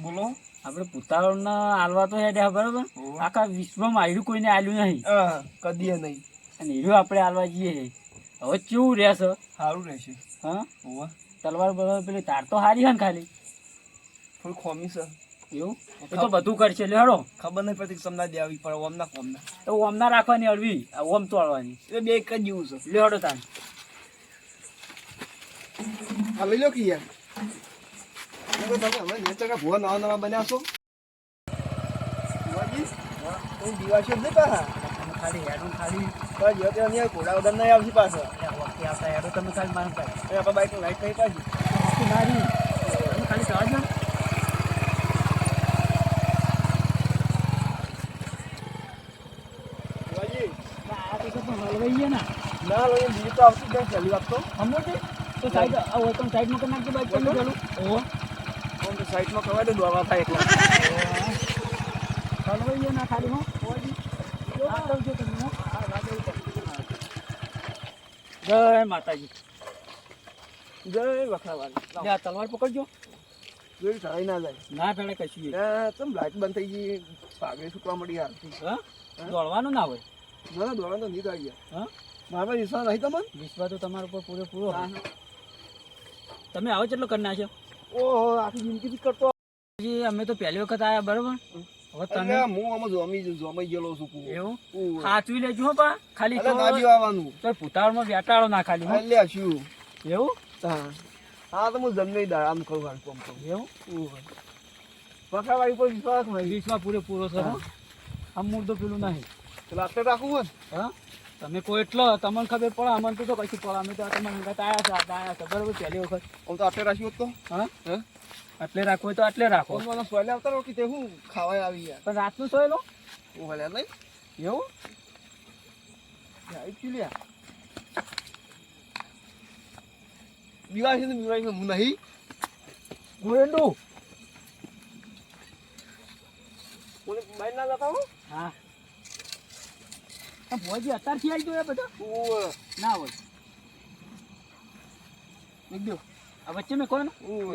બોલો. આપણે પુતાળના આલવા તો હેડ્યા બરાબર, આખા વિશ્વમાં આયરું કોઈને આલ્યું નહીં. કદી નહીં. અને હીરો આપણે આલવા જઈએ. હવે કેવું રહેશે? સારું રહેશે. હા તલવાર બલવાર પેલી તાર તો હારી હે ને ખાલી થોડું ખોમી છે એવું. એ તો બધું કરશે લે હડો. ખબર નહીં પડતી સમના દેવી પડે ઓમના કોમના. તો ઓમના રાખવાની અળવી, ઓમ તો અળવાની. એ બે એક જ જેવું છે. લે હડો તાન. હા લઈ લો કે યાર. તમે હવે નેચર ભૂવા નવા નવા બન્યા છો. કોઈ દિવાસો નહીં પાછા. ખાલી હેડું ખાલી બસ જો ત્યાં નહીં ઘોડા વગર નહીં આવશે પાછા. વખતે આવતા હેડો તમે ખાલી મારું કાઢ. આપણે બાઈક લાઈટ નહીં પાછી. મારી તમે ખાલી જવા દો. હલવાઈએ ના ના લો બીજું તો આવતી જાય ચાલી વાત તો સમજો છે તો સાઈડ આવો તો સાઈડમાં કરી નાખજો બાઈક ચાલુ ચાલુ. ઓહો આમ તો સાઈડમાં કવાય તો દોડવા થાય એકલા. હલવાઈએ ના ખાલી હો ઓજી આવજો તમે હો. જય માતાજી. જય વખરાવાળી. લે આ તલવાર પકડજો. જોઈ ચડાઈ ના જાય. ના ચડે કશું. તમ લાઈટ બંધ થઈ ગઈ ભાગે છૂટવા મળી યાર. હા દોડવાનું ના હોય. ના ના દોડવાનું તો નહીં આવી ગયા. હા મારા વિશ્વાસ નહીં તમને. વિશ્વાસ તો તમારા ઉપર પૂરેપૂરો. તમે આવો કેટલો કરી નાખ્યો. ઓહો આખી જિંદગી કરતો. અમે તો પહેલી વખત આવ્યા બરોબર. હવે તમે હું આમાં જોમી ગયેલો છું. એવું સાચવી લેજો હો પા. ખાલી તો આવવાનું તો પુતાળમાં વેટાળો ના ખાલી હો. લે શું એવું. હા તો હું જન્મે દા આમ કહું હાલ કોમ કહું એવું વખરાવાળી પર વિશ્વાસ નહીં. વિશ્વાસ પૂરેપૂરો છે હો. આમ મૂળ તો પેલું નહીં. પેલા આપણે રાખવું હોય. હા તમે કોઈ એટલો તમને ખબર પડે અમને તો કશું પડે. અમે તો તમારે હંગાત આવ્યા છે બરોબર પહેલી વખત. આમ તો આટલે રાખ્યું હોત તો. હા આટલે રાખવું હોય તો આટલે રાખો. મને સોયલે આવતા રહો કે તે હું ખાવાય આવી યાર. પણ રાતનું સોયલો હું હલ્યા નહીં એવું એકચ્યુઅલી બીવાય છે ને બીવાય હું નહીં ગોયંડું મને બહાર ના જતા હો. હા ભોજી અત્યારથી આવી ગયો એ બધા ના હોય. એકદમ આ વચ્ચે મેં કહો ને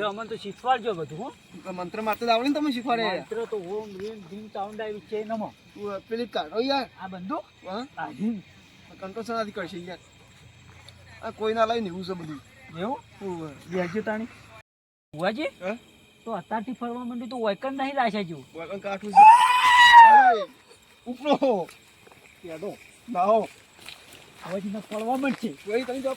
અમને તો શીખવાડજો બધું હો. મંત્ર મારતા જ આવડે ને તમે શીખવાડે. મંત્ર તો ઓમ રીમ ધીમ ચાઉંડા એવી છે નમો. પેલી કાઢો યાર આ બંદૂક હા આ ધીમ કંટ્રોલ નથી કરશે યાર. આ કોઈ ના લઈને એવું છે બધું. એવું બેસજો તાણી ભુવાજી તો અત્યારથી ફરવા માંડ્યું તો વૈકન નહીં રાખ્યા જેવું. વગન કાઠું છે ઉપરો કેડો નાહો ભુવાજી ને ફરવા માંડશે. કોઈ તમે જો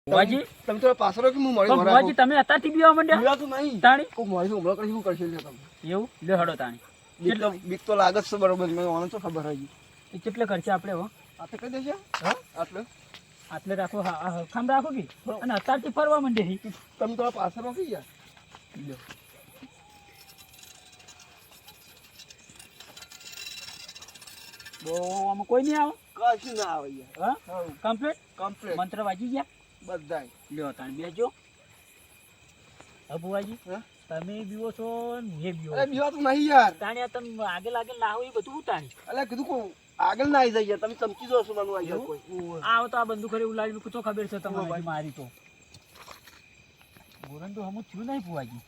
ભુવાજી તમે તો પાછળ કે હું મળી પણ ભુવાજી તમે અત્યારથી બીવા માંડ્યા. બીવાતું નહીં તાણી કોઈ મળી હુમલો કરી શું કરશે લે તમે. એવું લે હડો તાણી. બીક તો લાગે છે બરોબર. મને ઓને તો ખબર આવી એ કેટલે કરશે આપણે હો. આટલે કહી દેશે. હા આટલે આટલે રાખો. હા ખામ રાખો કે અને અત્યારથી ફરવા માંડે. તમે તો પાછળ રાખી ગયા. બહુ આમાં કોઈ નહીં આવે. કશું ના આવે યાર. હા કમ્પ્લીટ કમ્પ્લીટ મંત્ર વાજી ગયા બધાય. લ્યો તાણ બેજો. હા ભુવાજી હા તમે બીવો છો ને હું બીવો. અરે બીવાતું નહીં યાર. તાણ્યા તમે આગળ આગળ ના હોય એ બધું ઉતાણી. અલે કીધું કો આગળ ના આવી જાય યાર. તમે ચમકી દો છો મને આવી જાય કોઈ. આવો તો આ બંદૂક ખરી ઉલાડી તો ખબર છે તમારે મારી તો ગોરન તો હમું થયું નહીં ભુવાજી.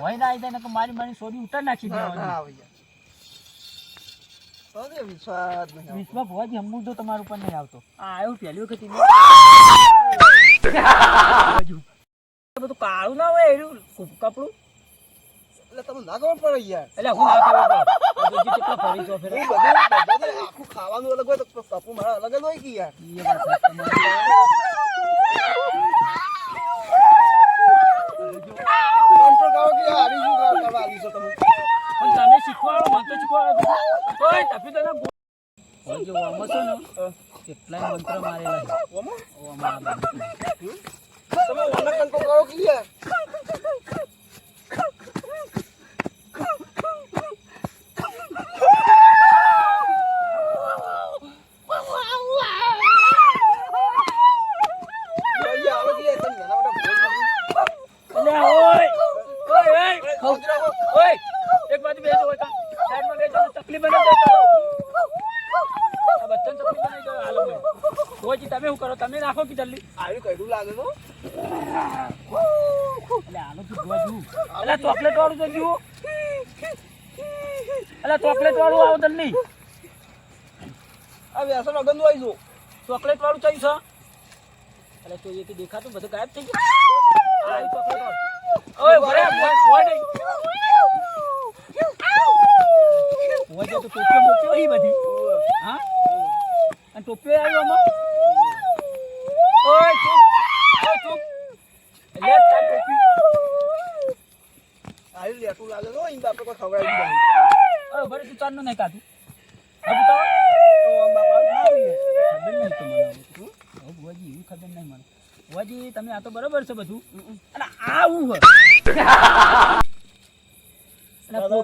હોય ના આવી જાય ને મારી મારી સોરી ઉતાર નાખી દેવાની. વિશ્વાસ નહીં. વિશ્વાસ ભુવાજી હમું તો તમારા ઉપર નહીં આવતો. આ આવ્યો પહેલી વખત બધું કાળું ના હોય એનું કપડું. એટલે તમે ના ખબર પડે યાર. એટલે હું ના ખબર પડે કેટલા ફરી છો ફેર. આખું ખાવાનું અલગ હોય તો કપડું મારા અલગ જ હોય કે યાર. કંટ્રોલ કરો કે હારી શું કરવા આવી છો તમે. પણ તમે શીખવાડો મને તો શીખવાડો. ઓય તપી તને ઓય જો આમાં છે ને કેટલાય મંત્ર મારેલા છે. ઓમાં તમે ઓને કંટ્રોલ કરો કે યાર. એક બાજુ બેસો હોય સાઈડમાં બેસો તકલીફ બને તો આ બચ્ચન તકલીફ બને તો હાલો કોઈ તમે તમે શું કરો તમે નાખો કે જલ્દી આવ્યું કઈડું લાગે તો એટલે આનો તો જોવા જુઓ એટલે ચોકલેટ વાળું તો જુઓ એટલે ચોકલેટ વાળું આવો જલ્દી આ વ્યસન અગંદુ આવી જો ચોકલેટ વાળું ચાઈ છે એટલે તો એ દેખાતું બધું ગાયબ થઈ ગયું આ ચોકલેટ વાળું ઓય ભરે બોય નહીં બોય તો ટોપી મૂક્યો હી બધી હા અને ટોપી આવ્યો આમાં ઓય ચૂપ લે તાર ટોપી આવ્યું લેટું લાગે તો અહીં બાપે કોઈ ખવડાવી દે ઓય ભરે તું ચાર નું નહીં કાતું હવે તો બાપા ના આવી ખબર નહીં તો મને ભુવાજી એવું ખબર નહીં મને ભુવાજી તમે આ તો બરાબર છે બધું અને આવું હોય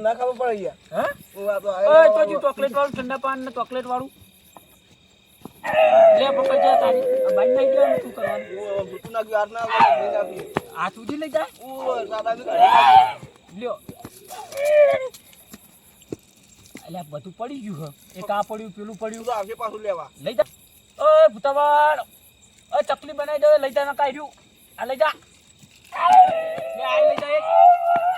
ના ખબર પડી ગયા હા ઓ આ તો ઓય તો જો ચોકલેટ વાળું ઠંડા પાન ને ચોકલેટ વાળું લે પપ્પા જા તારી આ બાઈ નાઈ ગયો ને શું કરવાનું ઓ ભૂતું ના ગયો ના લઈને આપી આ સુધી લઈ જાય ઓ દાદા ને કાઢી લ્યો એટલે આ બધું પડી ગયું હે એક આ પડ્યું પેલું પડ્યું તો આગે પાછું લેવા લઈ જા ઓય ભૂતાવાળ ઓય ચકલી બનાવી દે લઈ જા ના કાઢ્યું આ લઈ જા લે આ લઈ જા એક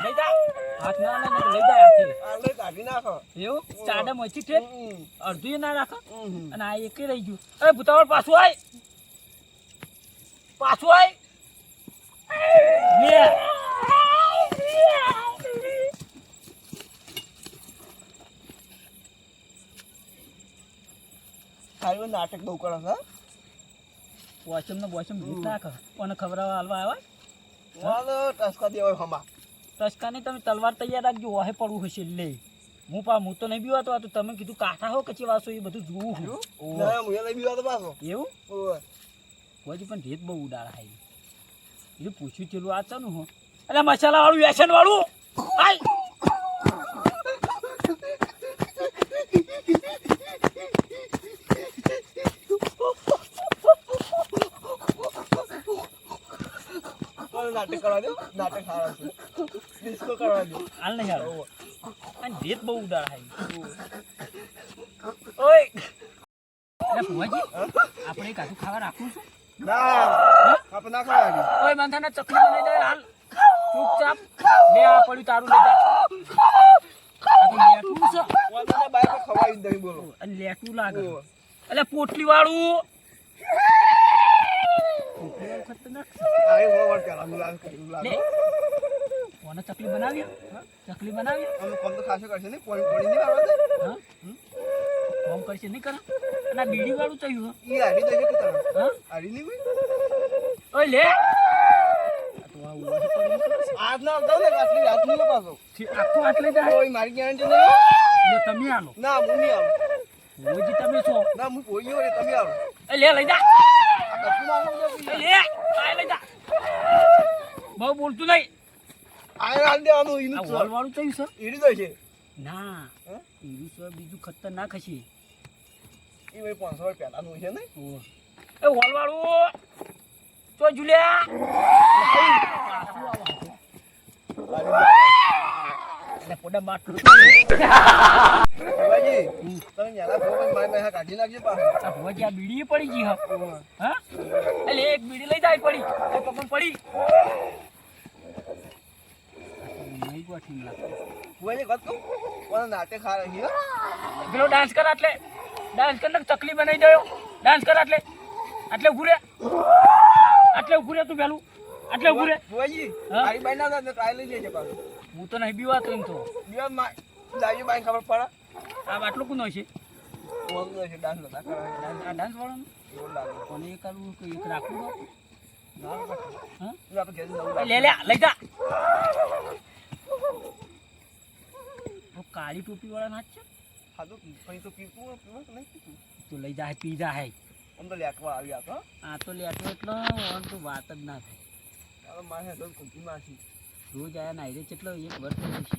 લઈ જા હાથ ના લે લઈ જા હાથે આલે કાઢી નાખો એવું ચાડા મચી છે અડધું ના રાખો હમ અને આ એકે રહી ગયું ઓય ભૂતાવાળ પાછું આય લે ખાલી નાટક બહુ કરે છે વોશમ ને વોશમ ભૂત નાખ કોને ખવડાવવા હાલવા આવે વાલો ટસકા દેવાય હમા ટસકાની તમે તલવાર તૈયાર રાખજો વાહે પડવું હશે લે હું તો નહીં બીવાતો આ તો તમે કીધું કાંઠા હો કચી વાસો એ બધું જોવું છું ના મુએ લઈ બીવા તો પાછો એવું ઓય કોઈ પણ રેત બહુ ઉડાડા હાઈ એ પૂછ્યું ચેલું આ ચાનું હો એટલે મસાલા વાળું વ્યસન વાળું આય નાટક કરવા દો નાટક સારા છે ડિસ્કો કરવા દો હાલ નહીં હાલ અને રેત બહુ ઉડાડા હાઈ ઓય એટલે ભુવાજી આપણે કાજુ ખાવા રાખવું છું ના આપણે ના ખાવાની ઓય માથાના ચકલી બનાવી દે હાલ ચૂપચાપ લે આ પડ્યું તારું લઈ જા આ તો લેટું છે વાના બાય પર ખવાઈ દઈ બોલો અને લેટું લાગે એટલે પોટલી વાળું ખતરનાક આય હોવર પેલા મુલાલ કર્યું લે લાગે કોને ચકલી બનાવી ચકલી બનાવી અમે કોમ તો ખાસો કરશે ને પોણી પોણી નહીં આવડે હા કોમ કરશે નહીં કરે અને આ બીડી વાળું ચાલ્યું ઈ આડી દે કે તમે હા આડી નહીં કોઈ ઓય લે આ તો આ ઉવા આજ ના આવતા ને કાટલી રાત નહીં પાછો આખું હાથ લઈ જાય કોઈ મારી ગેરંટી નહીં લે તમે આલો ના હું નહીં આવું ઓજી તમે છો ના હું કોઈ હોય તમે આવો એ લે લઈ જા આ કશું ના આવું એ લે આ લઈ જા બહુ બોલતું નહીં આય હાલ દેવાનું આ ઈનું વોલ વાળું ચાલ્યું છે ઈડી તો છે ના હે એનું સર બીજું ખતરનાક હશે ઈ ભાઈ 500 પહેલાનું છે ને એ વોલ વાળું તો જુલિયા એટલે પોડા બાટલું બાબાજી તમે ન્યાલા ફોન મારી પાસે કાઢી નાખજો પાછો આ ભુવાજી આ બીડી પડી ગઈ હા એટલે એક બીડી લઈ જાય પડી એ પપ્પા પડી નહીં ગોઠી લાગે હું કત કહું કોણ નાટક ખા રહી હે પેલો ડાન્સ કર એટલે ડાન્સ કર ચકલી બનાવી દયો ડાન્સ કર એટલે ઉભું રે તું પેલું એટલે ઉભું રે બાબાજી હા? મારી બાઈ ના ટ્રાય લઈ લેજે પાછો હું તો નહીં બીવા તો એમ તો બીવા માં જાજી બાઈ ખબર પડે આ બાટલો કોનો છે કોણ છે ડાન્સ નતા કરે આ ડાન્સ વાળાનો એવું લાગે કોને એક કરવું કે એક રાખવું તો ના હા આપણે ઘેર જવું લે લઈ જા તો કાળી ટોપી વાળા નાચ છે ખાધું પછી તો પીવું પીવું નહીં પીવું તો લઈ જા પી જા હે આમ તો લેટવા આવ્યા તો આ તો લેટો એટલે ઓન તો વાત જ ના થાય હવે મારે તો કુંકી માસી રોજ આયા નાઈ કેટલો એક વર્ષ થઈ જશે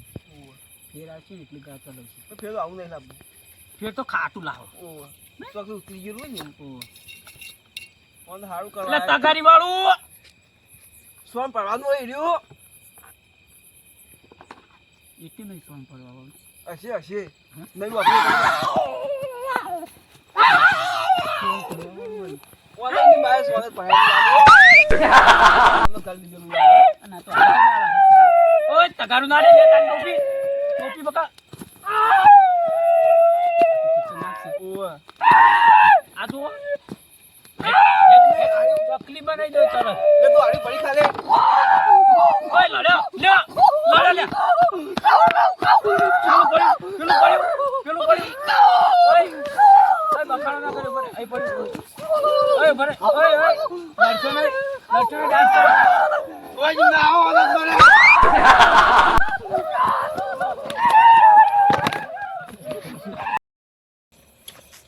ફેર આવશે ને એટલી ગાતા લઈશું તો ફેર આવું નહીં લાગતું ફેર તો ખાટું લાવો ઓહ તો કે ઉતરી ગયું ને ઓ ઓન સારું એટલે કરવા તગારી વાળું સોન પડવાનું હોય રહ્યો એટલી નહીં સોન પડવા વાળું હશે હશે નહીં બાપુ કોલેજની બહાર સોલે ભણાવી લાગે. કરી દીધેલું લાગે. અને આ તો હાથે ડાળા. ઓય તગારું ના રે લે તારી ટોપી. ટોપી બકા. ઓવે. આ જુઓ. ચકલી બનાવી દો તરત. એ તો આડી પડી ખાલે. ઓય લડ્યો. લ્યો. લડ્યો લે. પેલું પડ્યું. ઓય. ઓય બખાડો ના કરે ભરે. અહીં પડ્યું. ઓય ભરે. ઓય. લડશો નહીં. ડાન્સ કરો. ઓય જી ના આવો આનંદ મને.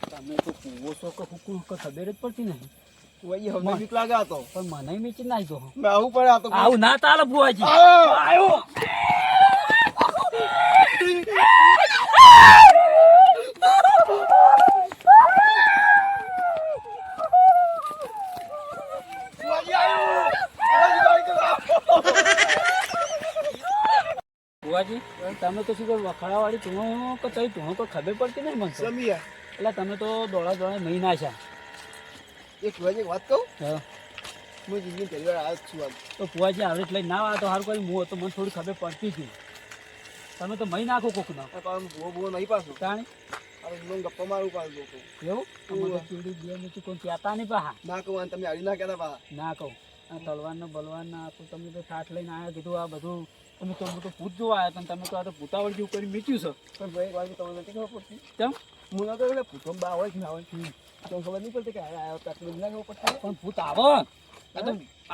તમે તો કૂવો છો કે હુકુ કે ખબર જ પડતી નહીં. ઓય હવે બીક લાગે આ તો. પણ મને મીચી નાખી દો. મેં આવું પડે આ તો. આવું ના ચાલે બુઆજી. આયો. બુઆજી તમે તો શું કરો વખડાવાળી તું કે તઈ તું તો ખબર પડતી નહીં મને તો. સમીયા એટલે તમે તો દોડા મહિના છે. એક વાત કહું. હા. હું જિંદગી પહેલી વાર આવ્યો જ છું આમ. તો બુઆજી આવડે લઈને ના આવે તો સારું કરી હું તો મને થોડી ખબર પડતી હતી. તમે તો મહી નાખો કોકનો. ભૂવો નહીં પાછું. તાણી હવે ગપ્પા મારું પાછું લોકો. એવું અમારે ચીડી બે નીચે કોઈ કહેતા નહીં પાહા. ના કહું તમે આવી ના કહેતા પાછા. ના કહું આ તલવારનો બલવારના તો તમે તો સાથ લઈને આવ્યા કીધું આ બધું તમે તો મોટું ભૂત જોવા આવ્યા તમે તો આ તો ભૂતાવળ જેવું કરી મીચ્યું છે. પણ ભાઈ બાજુ તમને નથી ખબર પડતી. કેમ હું ના તો એટલે ભૂતો બા હોય કે ના હોય. તમને ખબર નહીં પડતી કે આવ્યો પેટ્રોલ ના ખબર પડતી. પણ ભૂત આવો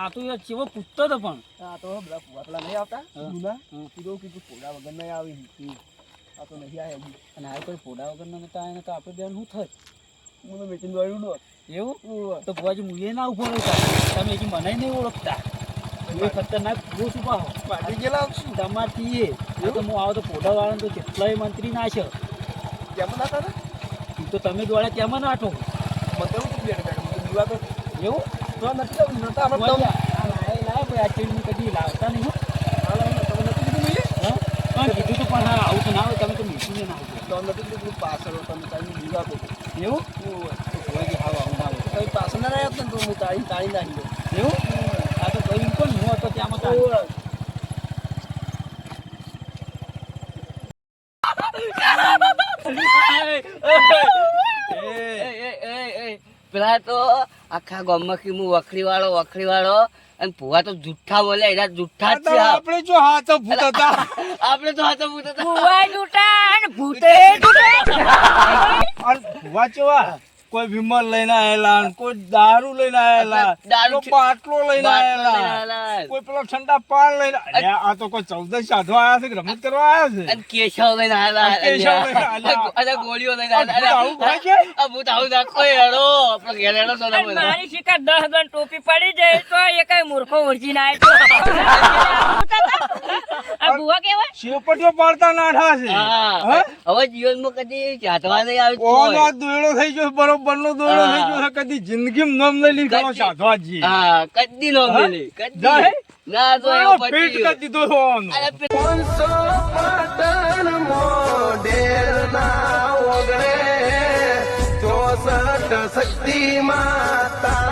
આ તો યાર ચેવો પૂછતો હતો પણ આ તો બધા પુવાતલા નહીં આવતા. હા. જૂના કીધું કીધું પોડા વગર નહીં આવી. આ તો નહીં આવ્યા હજી. અને આ કોઈ પોડા વગરના નતા એને તો આપણે બેન શું થાય હું તો મેચિંગ વાળું નો. એવું તો ભુવાજી મુએ ના ઉભો રહ્યો તમે હજી મને નહીં ઓળખતા એ ખતરનાક ભૂત ઉભા હો પાટી ગયેલા આવશું. તમારથી એ તો હું આવો તો પોડા વાળા તો કેટલાય મંત્રી ના છે કેમ ના હતા એ તો તમે દોડ્યા તેમાં નાઠો મને તો બેઠ બેઠ દીવા તો એવું તો નથી નતા આપણે લાય ભાઈ આ ચીડની કદી લાવતા નહીં તમે નથી કીધું હા પણ કીધું તો પણ હા આવું તો ના હોય તમે તો મીઠીને ના હોય તો નથી કીધું પાછળ તમે તારી દીવા તો એવું તો ભુવાજી હાવ આવું ના હોય તમે પાછળ ના રહ્યા ને તો હું તાળી નાખી દઉં. એવું આ તો કહ્યું પણ હું હતો ત્યાં મત પેલા તો આખા ગામમાંથી હું વખડી વાળો અને ભુવા તો જુઠ્ઠા બોલે એના જુઠ્ઠા જ છે. આપણે જો હાથ ભૂત હતા. આપણે તો હાથે ભૂત હતા. ભુવા જૂઠા અને ભૂતે જૂઠા. ભૂવા ચેવા કોઈ વિમલ લઈને આયેલા, કોઈ દારૂ લઈને આયેલા, દારૂ કોઈ બાટલો લઈને આયેલા, આયેલા. કોઈ પેલો ઠંડા પાન લઈને. અરે આ તો કોઈ 14 સાધવા આયા છે કે રમત કરવા આયા છે. અને કેશવ લઈને આયેલા. અને કેશવ લઈને આયેલા. અને ગોળીઓ લઈને આ ભૂત આવું ભાઈ કે? આ ભૂત આવું નાખો હેડો આપણે ઘેર હેડો સોના અને બોલા. મારી શિકાર 10 ગણ ટોપી પડી જાય તો એકાય મૂર્ખો ઉડજીને આવ્યો. આ ભુવા કેવા શેપટીઓ પાડતા નાઠા છે. હા હવે જીવનમાં કદી ચાટવા નહીં આવી ઓનો દોયડો થઈ ગયો, બરોબરનો દોયડો થઈ ગયો છે. કદી જિંદગીમાં નામ નહીં લીધો સાધવાજી. હા કદી નો મિલે જાય? કદી ના તો ઓનો એવું પેટ પતી કરી દીધો છે ઓનો. અરે પેલા શક્તિ માતા